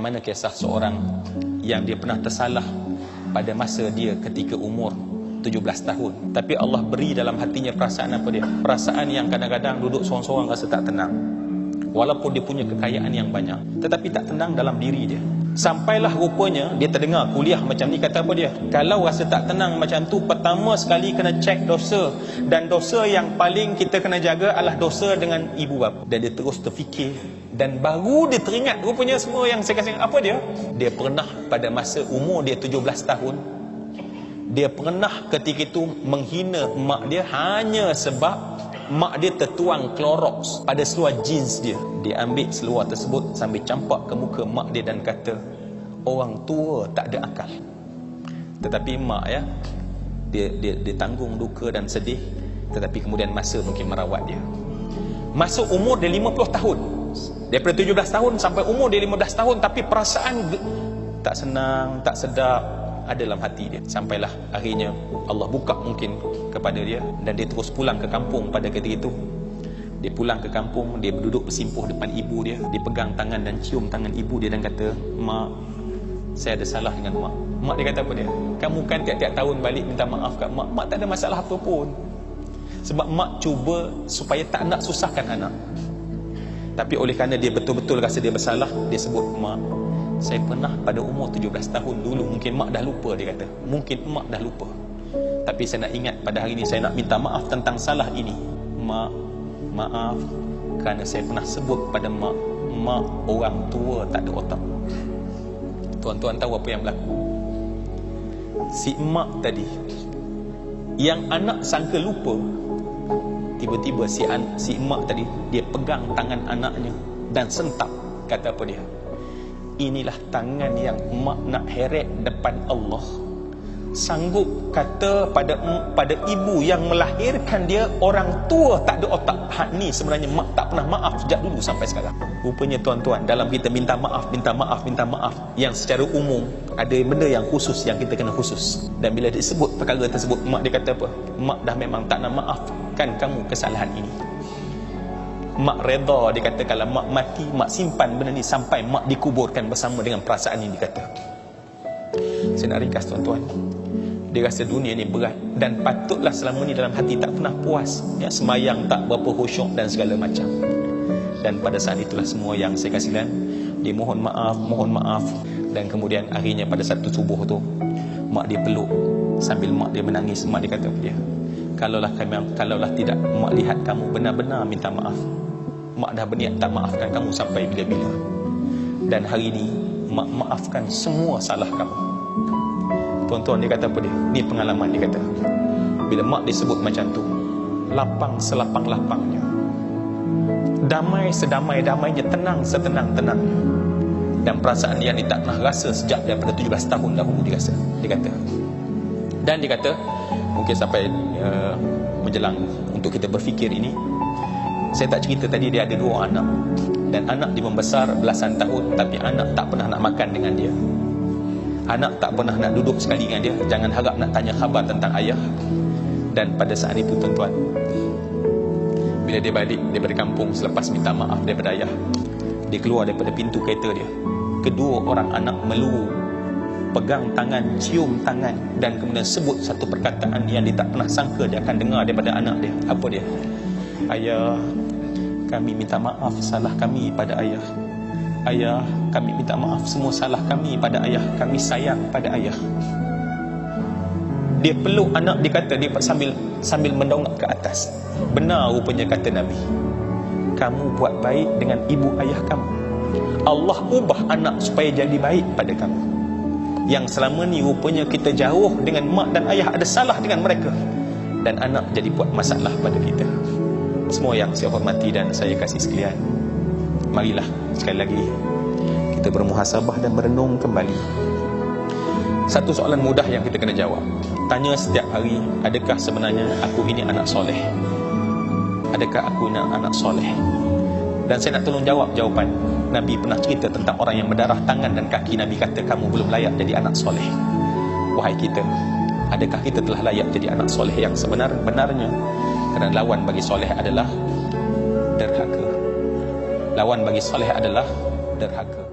Bagaimana kisah seorang yang dia pernah tersalah pada masa dia ketika umur 17 tahun. Tapi Allah beri dalam hatinya perasaan apa dia? Perasaan yang kadang-kadang duduk sorang-sorang rasa tak tenang. Walaupun dia punya kekayaan yang banyak, tetapi tak tenang dalam diri dia. Sampailah rupanya dia terdengar kuliah macam ni, kata apa dia? Kalau rasa tak tenang macam tu, pertama sekali kena cek dosa. Dan dosa yang paling kita kena jaga adalah dosa dengan ibu bapa. Dan dia terus terfikir, dan baru dia teringat rupanya semua yang saya kasih. Apa dia? Dia pernah pada masa umur dia 17 tahun, dia pernah ketika itu menghina mak dia hanya sebab mak dia tertuang Clorox pada seluar jeans dia. Dia ambil seluar tersebut sambil campak ke muka mak dia dan kata, orang tua tak ada akal. Tetapi mak ya, dia tanggung duka dan sedih. Tetapi kemudian masa mungkin merawat dia. Masa umur dia 50 tahun, daripada 17 tahun sampai umur dia 15 tahun, tapi perasaan tak senang, tak sedap ada dalam hati dia. Sampailah akhirnya Allah buka mungkin kepada dia, dan dia terus pulang ke kampung pada ketika itu. Dia pulang ke kampung, dia duduk bersimpuh depan ibu dia, dia pegang tangan dan cium tangan ibu dia dan kata, mak, saya ada salah dengan mak. Mak dia kata apa dia? Kamu kan tiap-tiap tahun balik minta maaf kat mak. Mak tak ada masalah apa pun. Sebab mak cuba supaya tak nak susahkan anak. Tapi oleh kerana dia betul-betul rasa dia bersalah, dia sebut, mak, saya pernah pada umur 17 tahun dulu, mungkin mak dah lupa, dia kata. Mungkin mak dah lupa. Tapi saya nak ingat pada hari ini, saya nak minta maaf tentang salah ini. Mak, maaf kerana saya pernah sebut pada mak, mak orang tua tak ada otak. Tuan-tuan tahu apa yang berlaku? Si mak tadi, yang anak sangka lupa, tiba-tiba si mak tadi, dia pegang tangan anaknya dan sentap. Kata apa dia? Inilah tangan yang mak nak heret depan Allah. Sanggup kata pada ibu yang melahirkan dia, orang tua tak ada otak. Hak ni sebenarnya mak tak pernah maaf sejak dulu sampai sekarang. Rupanya tuan-tuan, dalam kita minta maaf, yang secara umum ada benda yang khusus yang kita kena khusus. Dan bila disebut perkara tersebut, mak dia kata apa? Mak dah memang tak nak maafkan kamu kesalahan ini. Mak reda, dia kata kalau mak mati, mak simpan benda ni sampai mak dikuburkan bersama dengan perasaan yang dikata. Saya nak ringkas tuan-tuan, dia rasa dunia ni berat, dan patutlah selama ni dalam hati tak pernah puas ya, semayang tak berapa khusyuk dan segala macam. Dan pada saat itulah semua yang saya kasihkan, dia mohon maaf. Dan kemudian akhirnya pada satu subuh tu, mak dia peluk sambil mak dia menangis. Mak dia kata apa dia? Kalaulah tidak mak lihat kamu benar-benar minta maaf, mak dah berniat tak maafkan kamu sampai bila-bila. Dan hari ini mak maafkan semua salah kamu. Tuan-tuan, dia kata apa dia? Ni pengalaman dia kata. Bila mak disebut macam tu, lapang selapang-lapangnya, damai sedamai-damainya, tenang setenang-tenangnya. Dan perasaan yang dia tak pernah rasa sejak daripada 17 tahun dahulu dia rasa. Dia kata. Dan dia kata, mungkin sampai menjelang untuk kita berfikir ini, saya tak cerita tadi dia ada 2 anak, dan anak dia membesar belasan tahun, tapi anak tak pernah nak makan dengan dia. Anak tak pernah nak duduk sekali dengan dia. Jangan harap nak tanya khabar tentang ayah. Dan pada saat itu tuan-tuan, bila dia balik daripada kampung selepas minta maaf daripada ayah, dia keluar daripada pintu kereta dia, kedua orang anak meluru, pegang tangan, cium tangan, dan kemudian sebut satu perkataan yang dia tak pernah sangka dia akan dengar daripada anak dia. Apa dia? Ayah, kami minta maaf salah kami pada ayah. Ayah, kami minta maaf semua salah kami pada ayah. Kami sayang pada ayah. Dia peluk anak, dia kata, dia sambil mendongak ke atas. Benar rupanya kata Nabi, kamu buat baik dengan ibu ayah kamu, Allah ubah anak supaya jadi baik pada kamu. Yang selama ni rupanya kita jauh dengan mak dan ayah, ada salah dengan mereka, dan anak jadi buat masalah pada kita. Semua yang saya hormati dan saya kasih sekalian, marilah sekali lagi kita bermuhasabah dan merenung kembali. Satu soalan mudah yang kita kena jawab. Tanya setiap hari, adakah sebenarnya aku ini anak soleh? Adakah aku ini anak soleh? Dan saya nak tolong jawab jawapan. Nabi pernah cerita tentang orang yang berdarah tangan dan kaki. Nabi kata, kamu belum layak jadi anak soleh. Wahai kita, adakah kita telah layak jadi anak soleh yang sebenar-benarnya? Kerana lawan bagi soleh adalah derhaka. Lawan bagi soleh adalah derhaka.